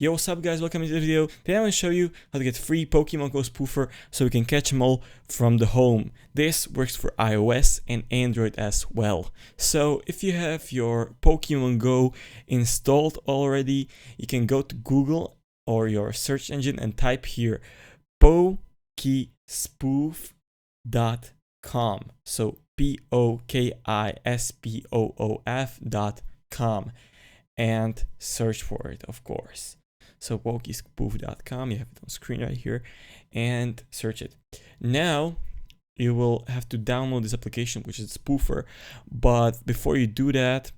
Yo, what's up guys, welcome to the video. Today I'm going to show you how to get free Pokemon Go Spoofer so you can catch them all from the home. This works for iOS and Android as well. So if you have your Pokemon Go installed already, you can go to Google or your search engine and type here pokespoof.com. So POKISPOOF.com and search for it, of course. So pokespoof.com, you have it on screen right here, and search it. Now you will have to download this application, which is Spoofer. But before you do that,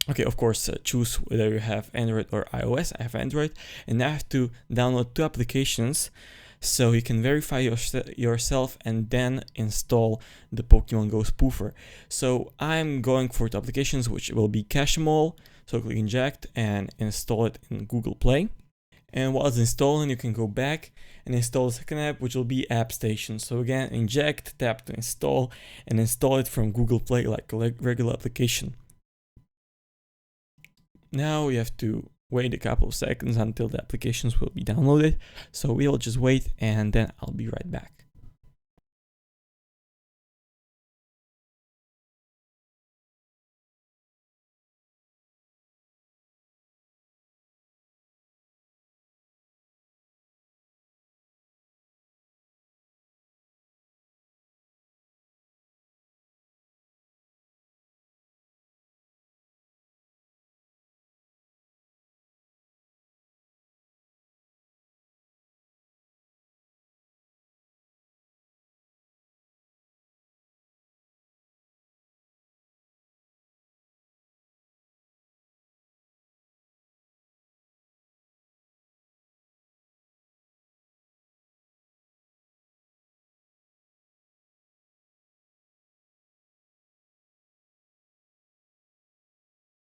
okay, of course, choose whether you have Android or iOS. I have Android, and I have to download two applications so you can verify yourself and then install the Pokemon Go Spoofer. So I'm going for the applications, which will be Cache 'em All. So click inject and install it in Google Play. And while it's installing, you can go back and install the second app, which will be App Station. So again, inject, tap to install, and install it from Google Play like a regular application. Now you have to wait a couple of seconds until the applications will be downloaded. So we'll just wait and then I'll be right back.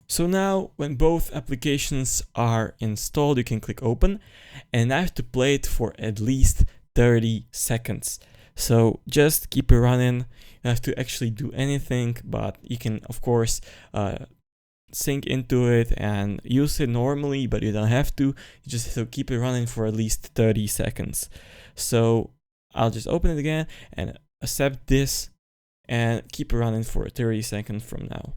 So now when both applications are installed, you can click open, and I have to play it for at least 30 seconds. So just keep it running. You have to actually do anything, but you can of course sync into it and use it normally, but you don't have to. You just have to keep it running for at least 30 seconds. So I'll just open it again and accept this and keep it running for 30 seconds from now.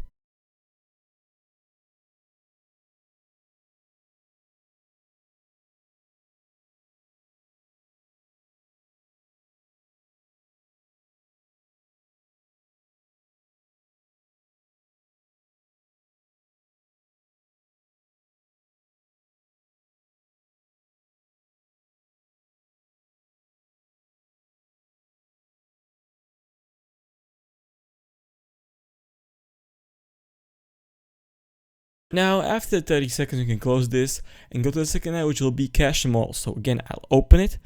Now after 30 seconds you can close this and go to the second app, which will be Cache 'em All. So again, I'll open it,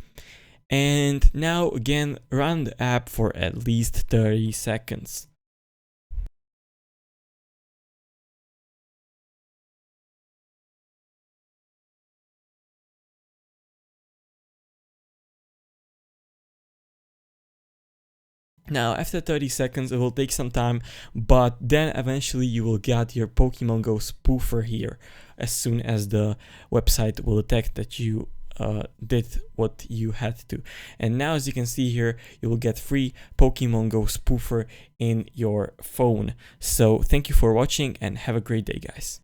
and now again run the app for at least 30 seconds. Now after 30 seconds it will take some time, but then eventually you will get your Pokemon Go Spoofer here as soon as the website will detect that you did what you had to. And now as you can see here, you will get free Pokemon Go Spoofer in your phone. So thank you for watching and have a great day, guys.